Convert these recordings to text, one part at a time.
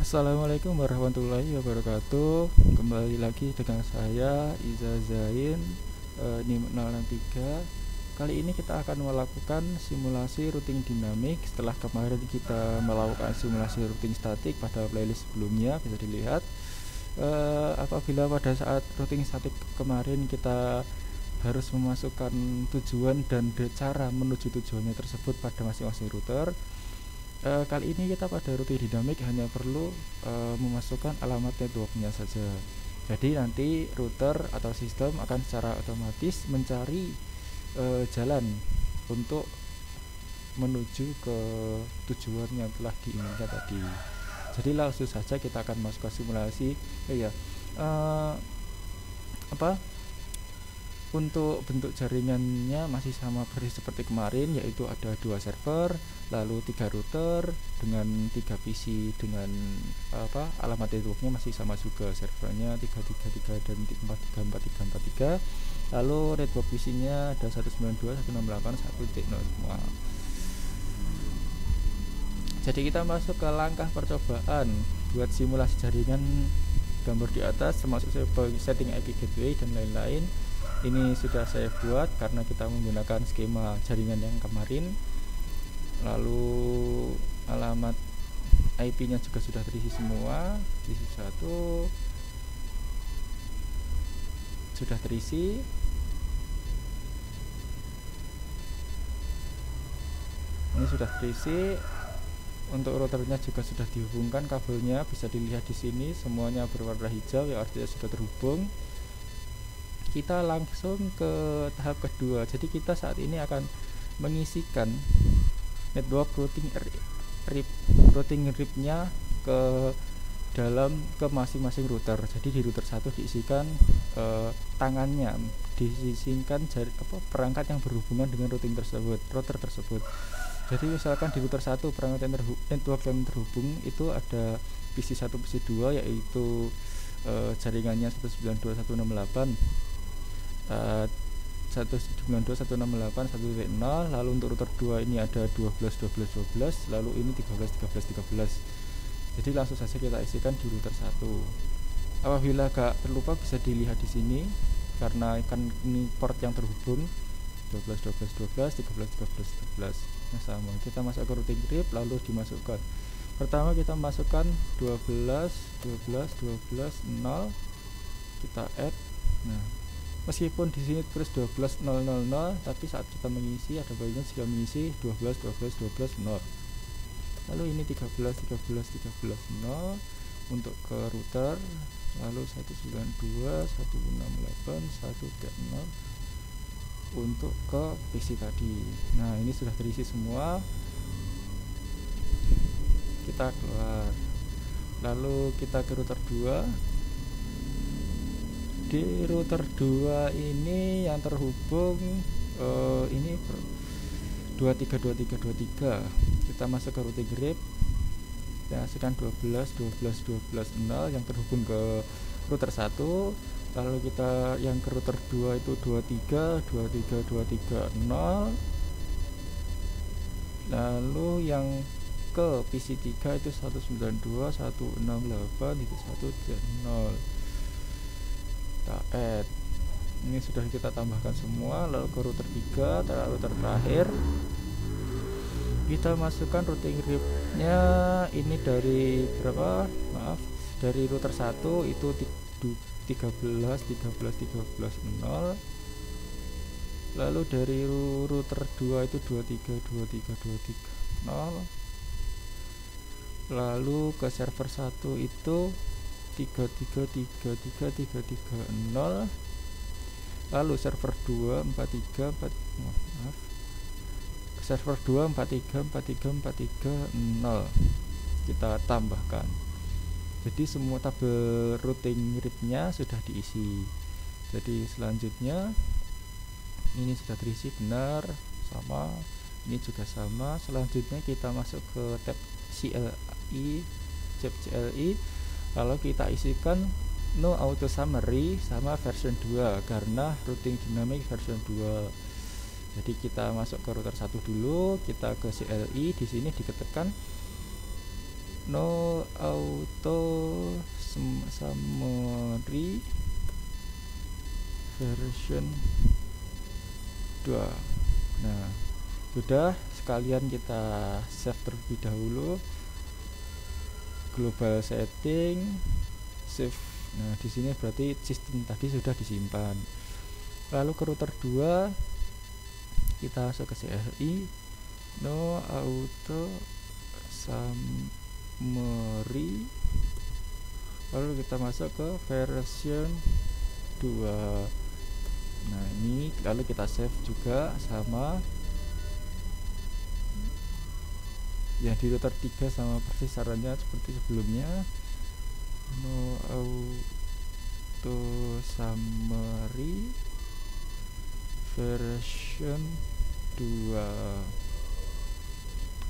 Assalamualaikum warahmatullahi wabarakatuh. Kembali lagi dengan saya Iza Zain, NIM 063. Kali ini kita akan melakukan simulasi routing dinamik. Setelah kemarin kita melakukan simulasi routing statik pada playlist sebelumnya, bisa dilihat. Apabila pada saat routing statik kemarin kita harus memasukkan tujuan dan cara menuju tujuannya tersebut pada masing-masing router, kali ini kita pada routing dinamik hanya perlu memasukkan alamat networknya saja. Jadi nanti router atau sistem akan secara otomatis mencari jalan untuk menuju ke tujuan yang telah diinginkan tadi. Jadi langsung saja kita akan masuk ke simulasi. Untuk bentuk jaringannya masih sama persis seperti kemarin, yaitu ada 2 server, lalu 3 router dengan 3 PC dengan alamat networknya masih sama juga, servernya 333 dan 43443. Lalu network PC-nya ada 192.168.1.0 semua. Jadi kita masuk ke langkah percobaan buat simulasi jaringan gambar di atas, termasuk setting IP gateway dan lain-lain. Ini sudah saya buat karena kita menggunakan skema jaringan yang kemarin. Lalu alamat IP-nya juga sudah terisi semua. Terisi 1 sudah terisi. Ini sudah terisi. Untuk routernya juga sudah dihubungkan kabelnya, bisa dilihat di sini semuanya berwarna hijau, yang artinya sudah terhubung. Kita langsung ke tahap kedua. Jadi kita saat ini akan mengisikan network routing RIP-nya ke dalam ke masing-masing router. Jadi di router 1 diisikan tangannya, diisikan perangkat yang berhubungan dengan router tersebut. Jadi misalkan di router 1 perangkat network yang terhubung itu ada PC 1, PC 2, yaitu jaringannya 192.168 192.168.1.0. lalu untuk router 2 ini ada 12.12.12, lalu ini 13.13.13. Jadi langsung saja kita isikan di router 1. Apabila agak terlupa bisa dilihat di sini karena kan ini port yang terhubung 12.12.12, 13.13.13. Nah sama, kita masuk ke routing RIP lalu dimasukkan. Pertama kita masukkan 12.12.12.0, kita add. Nah, meskipun di sini tulis 12.000, tapi saat kita mengisi ada bagian jika mengisi 12.12.12.0. Lalu ini 13.13.13.0 untuk ke router, lalu 192.168.1.0 untuk ke PC tadi. Nah, ini sudah terisi semua. Kita keluar. Lalu kita ke router 2. Di router 2 ini yang terhubung ini 232323. Kita masuk ke routing RIP. Kita hasilkan 12.12.12.0 yang terhubung ke router 1. Lalu kita yang ke router 2 itu 23.23.23.0. Lalu yang ke PC 3 itu 192.168.1.0. Kita add. Ini sudah kita tambahkan semua. Lalu ke router 3, router terakhir, kita masukkan routing RIP-nya. Ini dari berapa? Dari router 1 itu 13.13.13.0. Lalu dari router 2 itu 23.23.23.0. Lalu ke server 1 itu 33.33.33.0. Lalu server 2 server 2 43.43.43.0 kita tambahkan. Jadi semua tabel routing RIP-nya sudah diisi. Jadi selanjutnya ini sudah terisi benar, sama, ini juga sama. Selanjutnya kita masuk ke tab CLI, lalu kita isikan no auto summary sama version 2 karena routing dynamic version 2. Jadi kita masuk ke router 1 dulu, kita ke CLI, di sini diketekan no auto summary version 2. Nah, sudah, sekalian kita save terlebih dahulu. Global setting, save. Nah, di sini berarti sistem tadi sudah disimpan. Lalu ke router 2 kita masuk ke CLI, no auto summary, lalu kita masuk ke version 2. Nah, ini lalu kita save juga sama yang di router 3 sama persis caranya seperti sebelumnya, no auto summary version 2,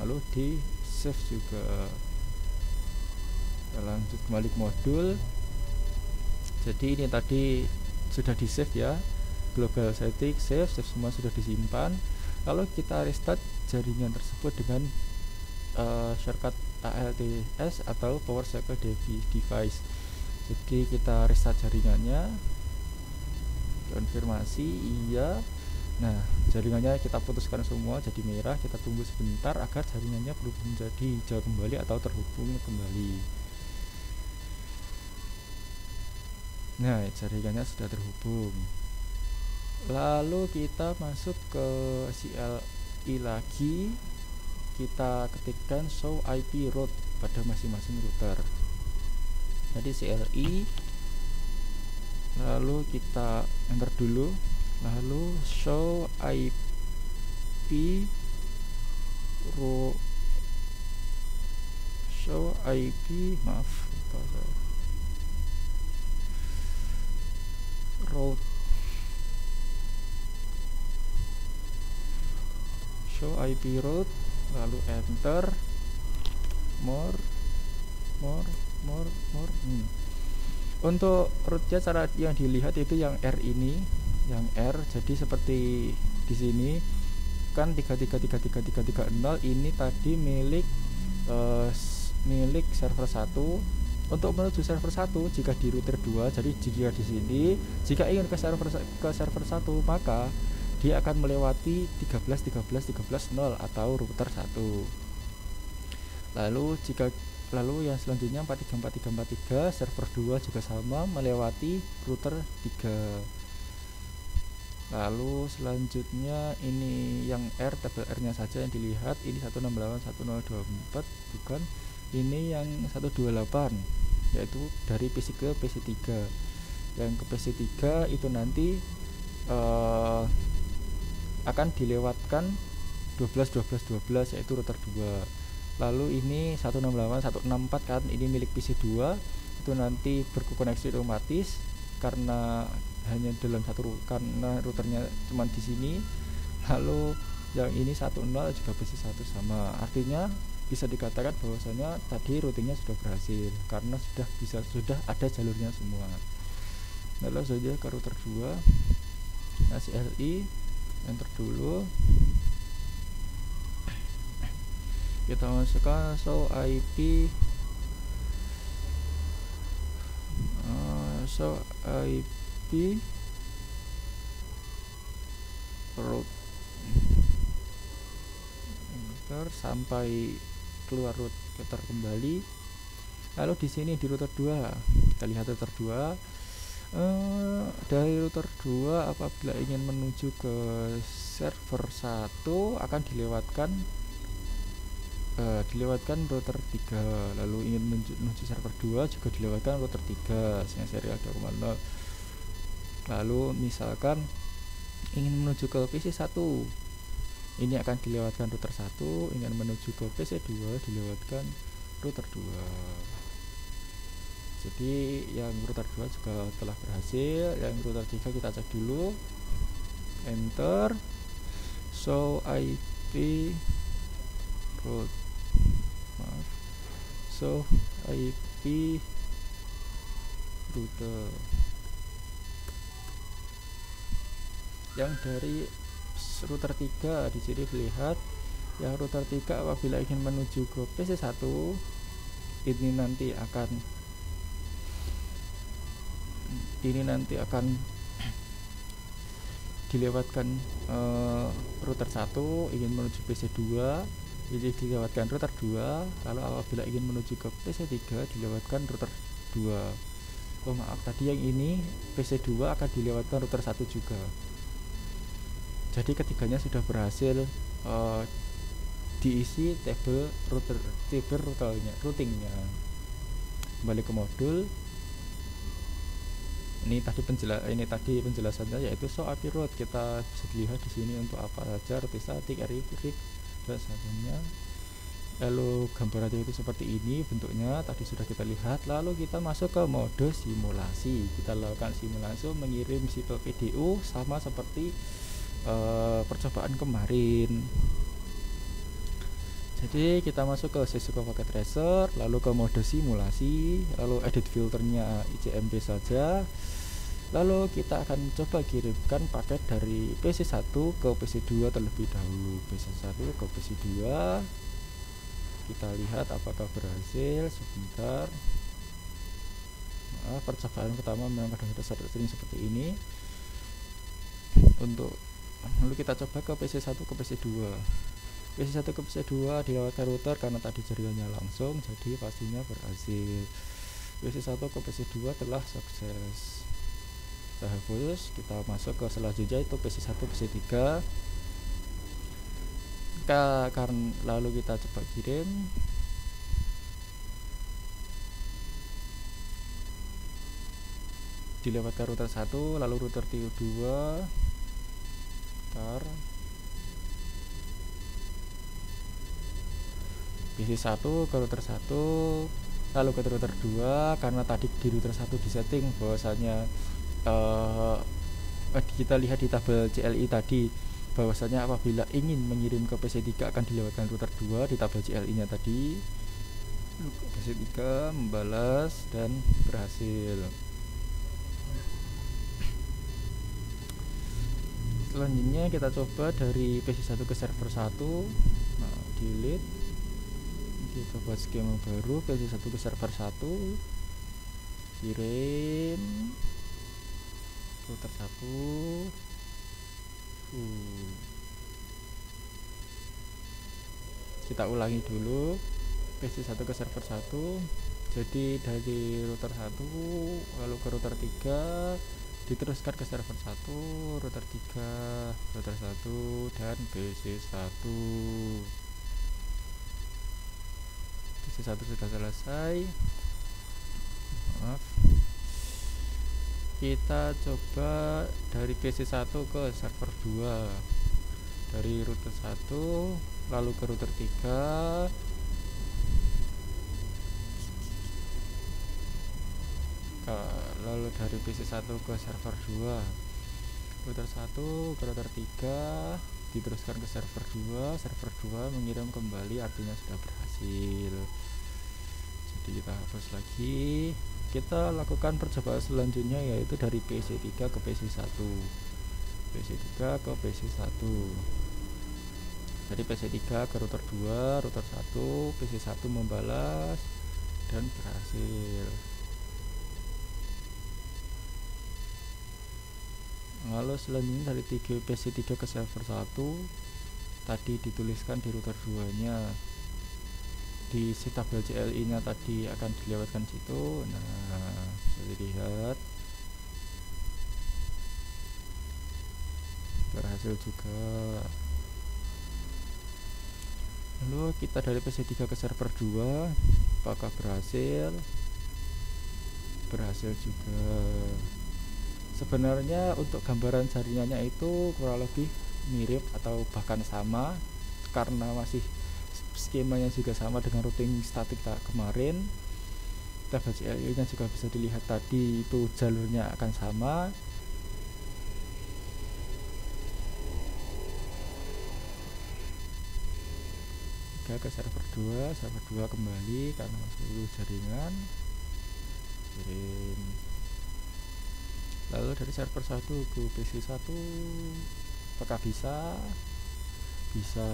lalu di save juga. Kita lanjut kembali ke modul. Jadi ini tadi sudah di save ya, global setting, save semua sudah disimpan. Lalu kita restart jaringan tersebut dengan shortcut ALTS atau power cycle device. Jadi kita restart jaringannya, konfirmasi iya. Nah, jaringannya kita putuskan semua jadi merah. Kita tunggu sebentar agar jaringannya berubah menjadi hijau kembali atau terhubung kembali. Nah, jaringannya sudah terhubung. Lalu kita masuk ke CLI lagi. Kita ketikkan show IP route pada masing-masing router. Jadi CLI, lalu kita enter dulu, lalu show IP route, show IP route, show IP route, lalu enter, more. Untuk route-nya cara yang dilihat itu yang R ini, yang R. Jadi seperti di sini kan 3333330 ini tadi milik server 1. Untuk menuju server 1 jika di router 2, jadi jika di sini jika ingin ke server 1 maka dia akan melewati 13.13.13.0 atau router 1. Lalu yang selanjutnya 434343 server 2 juga sama melewati router 3. Lalu selanjutnya ini yang R, tabel R-nya saja yang dilihat. Ini 168.1024, bukan, ini yang 128, yaitu dari PC ke PC3. Yang ke PC3 itu nanti akan dilewatkan 12 yaitu router 2. Lalu ini 168.164 kan ini milik PC2, itu nanti berkoneksi otomatis karena hanya dalam satu, karena routernya cuma di sini. Lalu yang ini 10 juga PC1 sama. Artinya bisa dikatakan bahwasanya tadi routingnya sudah berhasil karena sudah ada jalurnya semua. Lalu saja ke router 2. Nah, CLI enter dulu. Kita masukkan show IP route enter sampai keluar router kembali. Lalu di sini di router 2 kita lihat router 2. Dari router 2 apabila ingin menuju ke server 1 akan dilewatkan router 3. Lalu ingin menuju server 2 juga dilewatkan router 3 yang serial 2.0. Lalu misalkan ingin menuju ke PC1, ini akan dilewatkan router 1. Ingin menuju ke PC2 dilewatkan router 2. Jadi yang router 2 juga telah berhasil. Yang router 3 kita cek dulu, enter, show IP route, show IP router. Yang dari router 3 di sini dilihat, yang router 3 apabila ingin menuju ke PC1 ini nanti akan dilewatkan router 1 ingin menuju PC2, jadi dilewatkan router 2, lalu apabila ingin menuju ke PC3 dilewatkan router 2. Oh maaf, tadi yang ini PC2 akan dilewatkan router 1 juga. Jadi ketiganya sudah berhasil diisi table routingnya. Kembali ke modul. Ini tadi penjelasannya, yaitu show IP route. Kita bisa dilihat di sini untuk apa saja, routing statik, arithmetic dan sebagainya. Lalu gambarannya itu seperti ini bentuknya, tadi sudah kita lihat. Lalu kita masuk ke mode simulasi. Kita lakukan simulasi mengirim sipil PDU sama seperti percobaan kemarin. Jadi kita masuk ke Cisco Packet Tracer, lalu ke mode simulasi, lalu edit filternya ICMP saja. Lalu kita akan coba kirimkan paket dari PC1 ke PC2 terlebih dahulu. PC1 ke PC2. Kita lihat apakah berhasil. Sebentar. Percobaan pertama memang kadang-kadang sering seperti ini. Lalu kita coba ke PC1 ke PC2. PC1 ke PC2 dilewatkan router karena tadi jaringannya langsung, jadi pastinya berhasil. PC1 ke PC2 telah sukses. Kita hapus, kita masuk ke selanjutnya itu PC1 PC3. Lalu kita coba kirim. Dilewatkan router 1, lalu router 2. PC1 ke router 1, lalu ke router 2, karena tadi di router 1 disetting bahwasanya kita lihat di tabel CLI tadi bahwasanya apabila ingin mengirim ke PC3 akan dilewatkan router 2 di tabel CLI nya tadi. PC3 membalas dan berhasil. Selanjutnya kita coba dari PC1 ke server 1. Delete. Kita buat skema baru, PC1 ke server 1, kirim router 1. Kita ulangi dulu, PC1 ke server 1. Jadi dari router 1 lalu ke router 3, diteruskan ke server 1, router 3, router 1 dan PC1. PC1 sudah selesai. Maaf. Kita coba dari PC1 ke server 2. Dari router 1 lalu ke router 3. Lalu dari PC1 ke server 2. Router 1 ke router 3, diteruskan ke server 2. Server 2 mengirim kembali, artinya sudah berhasil. Jadi kita hapus lagi. Kita lakukan percobaan selanjutnya, yaitu dari PC3 ke PC1. PC3 ke PC1. Jadi PC3 ke router 2, router 1, PC1 membalas dan berhasil. Lalu selanjutnya dari PC3 ke server 1, tadi dituliskan di router 2 nya, di tabel CLI nya tadi akan dilewatkan situ. Nah, bisa dilihat berhasil juga. Lalu kita dari PC3 ke server 2, apakah berhasil? Berhasil juga. Sebenarnya untuk gambaran jaringannya itu kurang lebih mirip atau bahkan sama, karena masih skemanya juga sama dengan routing statik kemarin. Tabel CLI nya juga bisa dilihat tadi, itu jalurnya akan sama. Ke server 2 kembali karena masih jaringan, kirim. Lalu dari server 1 ke PC1, apakah bisa? Bisa.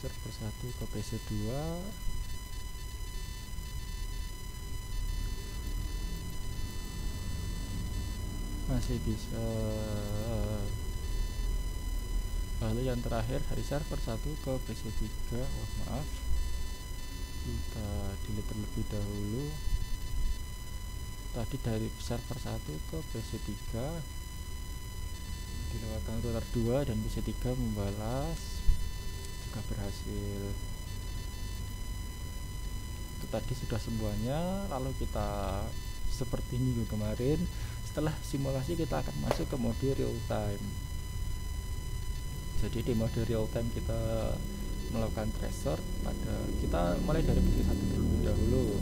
server 1 ke PC 2. Masih bisa. Lalu yang terakhir dari server 1 ke PC 3. Oh maaf, kita delete terlebih dahulu. Tadi dari server 1 ke PC 3 dilewatkan router 2 dan PC 3 membalas, juga berhasil. Itu tadi sudah semuanya. Lalu kita seperti minggu kemarin, setelah simulasi kita akan masuk ke mode real time. Jadi di mode real time kita melakukan tracer pada, kita mulai dari PC 1 terlebih dahulu.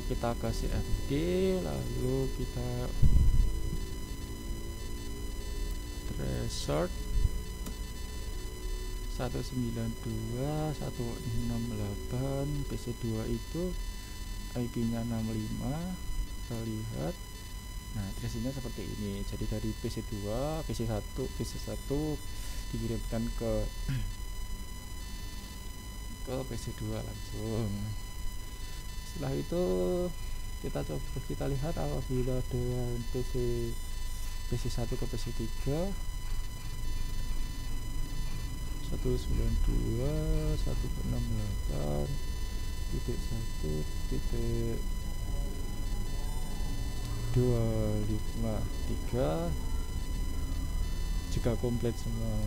Kita ke CMD, lalu kita tracer 192.168 PC2 itu IP-nya 65. Kita lihat. Nah, tracingnya seperti ini. Jadi dari PC2, PC1 dikirimkan ke PC2 langsung. Setelah itu kita lihat apabila dengan PC1 ke PC3 192.168.253 jika komplit semua.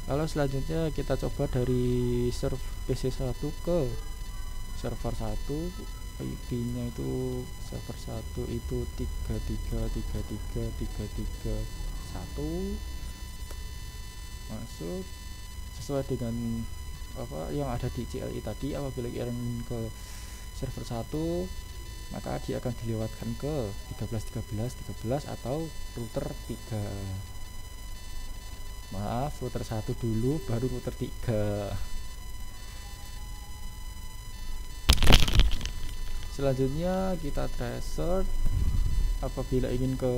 Lalu selanjutnya kita coba dari server PC1 ke server 1. IP-nya itu server 1 itu 33333331. Masuk sesuai dengan apa yang ada di CLI tadi. Apabila ingin ke server 1, maka dia akan dilewatkan ke 13 atau router 3. Maaf, router 1 dulu baru router 3. Selanjutnya kita tracer apabila ingin ke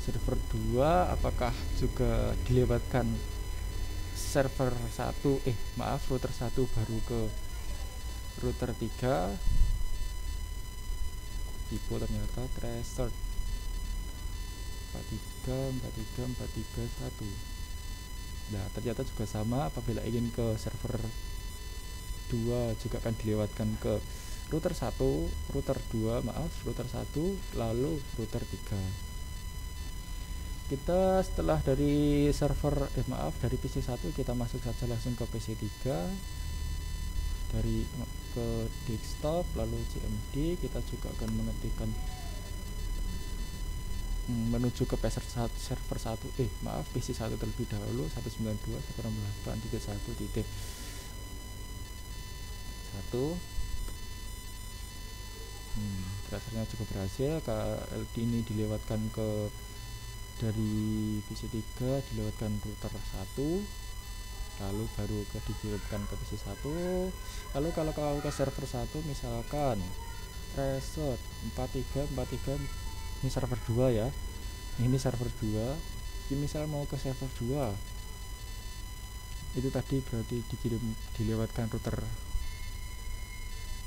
server 2, apakah juga dilewatkan server 1 router 1 baru ke router 3. Tipe ternyata tracer 43434341. Nah, ternyata juga sama, apabila ingin ke server 2 juga akan dilewatkan ke router 1, router 2, router 1, lalu router 3. Kita setelah dari server dari PC 1 kita masuk saja langsung ke PC 3. Dari ke desktop lalu CMD, kita juga akan mengetikkan menuju ke server 1 PC 1 terlebih dahulu 192.168.1. Tracernya juga berhasil. KLD ini dilewatkan ke dari PC 3, dilewatkan router 1, lalu baru dikirimkan ke PC 1. Lalu kalau ke server 1 misalkan tracer 4343, ini server 2 ya. Ini server 2. Ini misal mau ke server 2. Itu tadi berarti dilewatkan router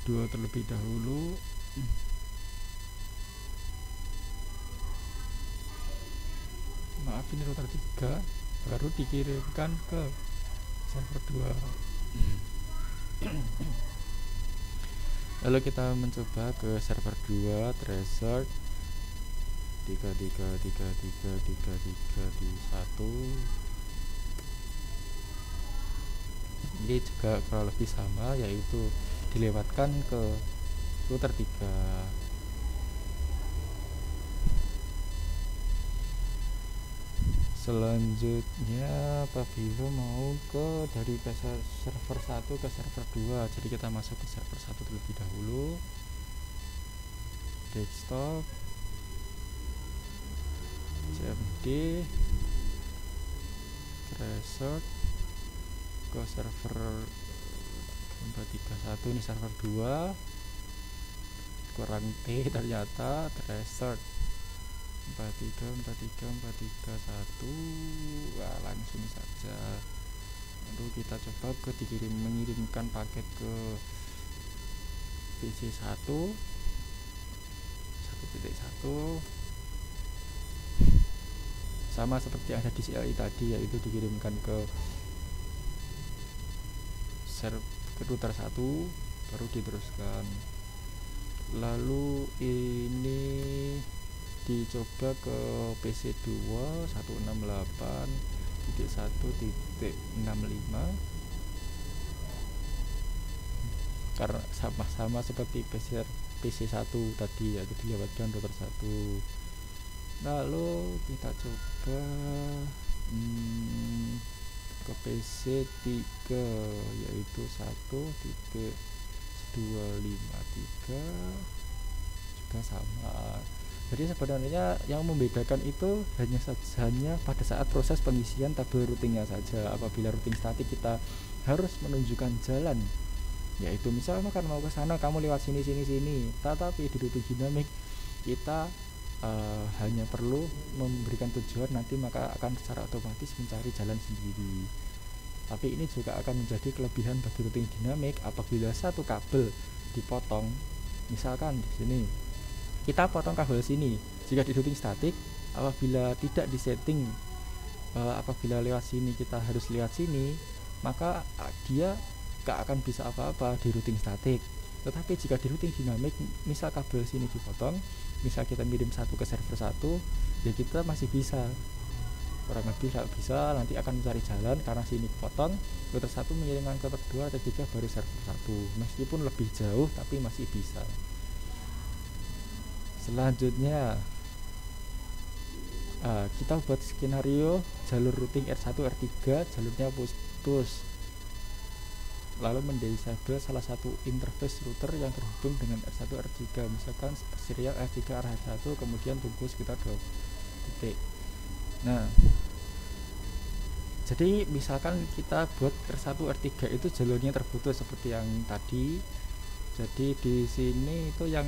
2 terlebih dahulu. Maaf, ini router 3 baru dikirimkan ke server 2. Lalu kita mencoba ke server 2, tracer 33333331. Ini juga kurang lebih sama, yaitu dilewatkan ke router 3. Selanjutnya apabila mau ke dari server 1 ke server 2, jadi kita masuk ke server 1 terlebih dahulu. Desktop, CMD, tracer ke server 431, ini server 2. kurang T ternyata restart 434341. Wah, langsung saja. Lalu kita coba mengirimkan paket ke PC 1 1.1 sama seperti ada di CLI tadi, yaitu dikirimkan ke router 1 baru diteruskan. Lalu ini dicoba ke PC 2 168.1.65 karena sama seperti PC 1 tadi, yaitu dilewatkan router 1. Lalu kita coba ke PC 3 yaitu 1.253 juga sama. Jadi sebenarnya yang membedakan itu hanya pada saat proses pengisian tabel routingnya saja. Apabila routing statik kita harus menunjukkan jalan, yaitu misalnya kan mau ke sana kamu lewat sini, tetapi di routing dinamik kita hanya perlu memberikan tujuan, nanti maka akan secara otomatis mencari jalan sendiri. Tapi ini juga akan menjadi kelebihan bagi routing dinamik apabila satu kabel dipotong. Misalkan di sini kita potong kabel sini, jika di routing statik apabila tidak disetting, apabila lewat sini kita harus lewat sini, maka dia gak akan bisa apa-apa di routing statik. Tetapi jika di routing dinamik, misal kabel sini dipotong, misal kita kirim satu ke server 1, ya kita masih bisa, kurang lebih bisa, nanti akan mencari jalan karena sini potong, router 1 mengirimkan ke router 2 atau 3 baru server 1, meskipun lebih jauh tapi masih bisa. Selanjutnya kita buat skenario jalur routing R1 R3 jalurnya putus, lalu mendisable salah satu interface router yang terhubung dengan R1 R3, misalkan serial R3 RH1, kemudian tunggu sekitar 2 detik. Nah, jadi misalkan kita buat R1 R3 itu jalurnya terputus seperti yang tadi. Jadi di sini itu yang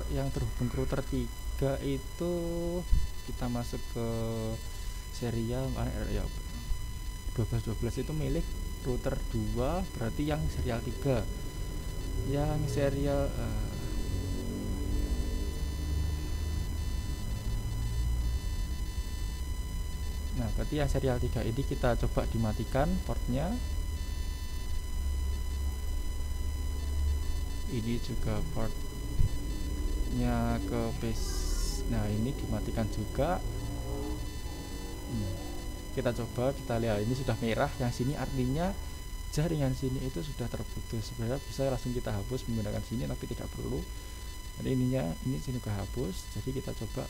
yang terhubung ke router 3 itu kita masuk ke serial ya 12 itu milik router 2, berarti yang serial 3. Yang serial nah, berarti yang serial 3 ini kita coba dimatikan portnya. Ini juga portnya ke base. Nah, ini dimatikan juga. Kita coba, kita lihat ini sudah merah, yang sini artinya jaringan sini itu sudah terputus. Sebenarnya bisa langsung kita hapus menggunakan sini, tapi tidak perlu. Jadi ini sini kehapus. Jadi kita coba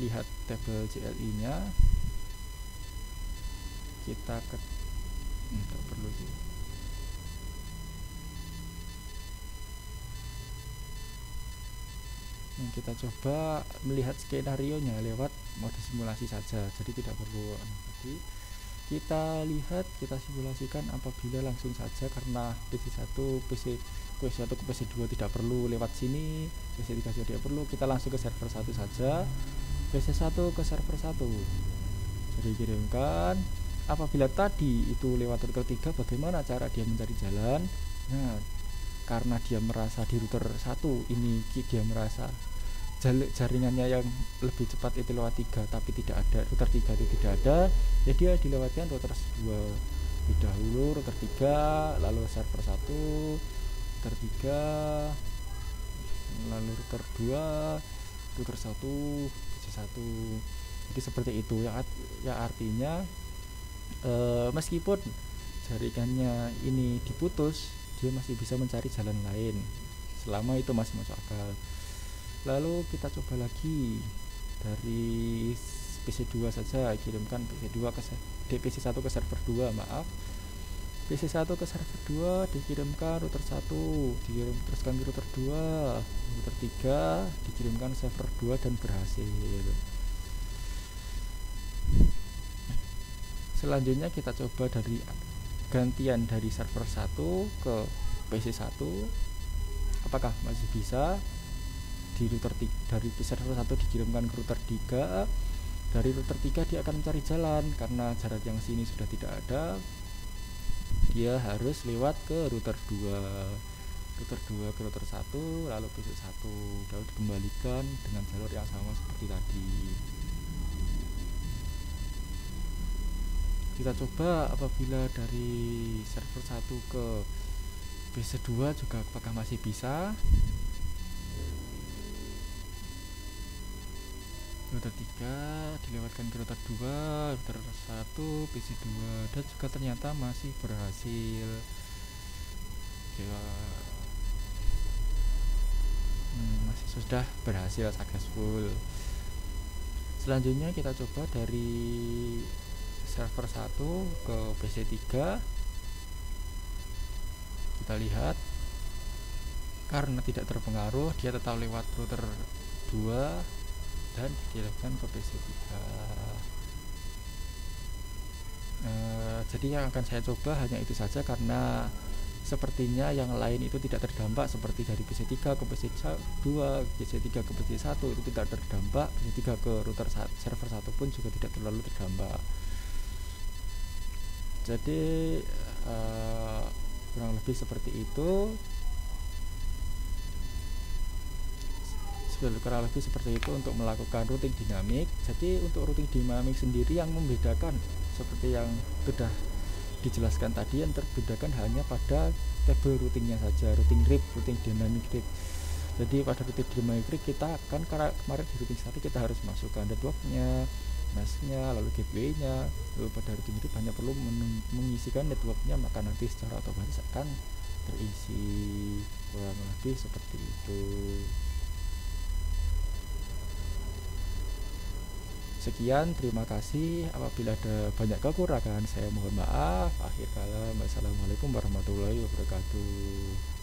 lihat tabel CLI nya. Kita tidak perlu sih. Kita coba melihat skenario nya lewat mode simulasi saja, jadi tidak perlu tadi. Kita lihat, kita simulasikan apabila langsung saja, karena PC1 ke PC2 tidak perlu lewat sini, PC3 juga tidak perlu, kita langsung ke server 1 saja, PC1 ke server 1. Jadi kirimkan. Apabila tadi itu lewat router 3, bagaimana cara dia mencari jalan? Nah, karena dia merasa di router 1 ini dia merasa jaringannya yang lebih cepat itu lewat 3, tapi tidak ada, router 3 itu tidak ada, ya dia dilewatkan router 2 lebih dahulu, router 3, lalu server 1, router 3, lalu router 2, router 1, PC1. Jadi seperti itu ya artinya meskipun jaringannya ini diputus, dia masih bisa mencari jalan lain selama itu masih masuk akal. Lalu kita coba lagi dari PC2 saja, kirimkan PC1 ke server 2, PC1 ke server 2, dikirimkan router 1, teruskan ke router 2, router 3, dikirimkan server 2 dan berhasil. Selanjutnya kita coba dari gantian dari server 1 ke PC 1, apakah masih bisa di router dari server 1 dikirimkan ke router 3. Dari router 3 dia akan mencari jalan, karena jarak yang sini sudah tidak ada, dia harus lewat ke router 2 ke router 1, lalu PC 1, lalu dikembalikan dengan jalur yang sama seperti tadi. Kita coba apabila dari server 1 ke PC 2 juga apakah masih bisa. Router 3 dilewatkan ke router 2, router 1, PC 2, dan juga ternyata masih berhasil. Masih sudah berhasil, successful. Selanjutnya kita coba dari server 1 ke PC 3. Kita lihat karena tidak terpengaruh, dia tetap lewat router 2 dan dikirimkan ke PC 3. Jadi yang akan saya coba hanya itu saja, karena sepertinya yang lain itu tidak terdampak, seperti dari PC 3 ke PC 2, PC 3 ke PC 1 itu tidak terdampak, PC 3 ke router server 1 pun juga tidak terlalu terdampak. Jadi kurang lebih seperti itu. Kurang lebih seperti itu untuk melakukan routing dinamik. Jadi untuk routing dinamik sendiri yang membedakan seperti yang sudah dijelaskan tadi, yang terbedakan hanya pada tabel routingnya saja, routing RIP, routing dynamic RIP. Jadi pada routing dynamic RIP kita kan kemarin di routing 1 kita harus masukkan networknya, NAS-nya, lalu gateway-nya. Lalu pada routing RIP hanya perlu mengisikan networknya, maka nanti secara otomatis akan terisi. Kurang lebih seperti itu. Sekian, terima kasih. Apabila ada banyak kekurangan, saya mohon maaf. Akhir kalam, wassalamualaikum warahmatullahi wabarakatuh.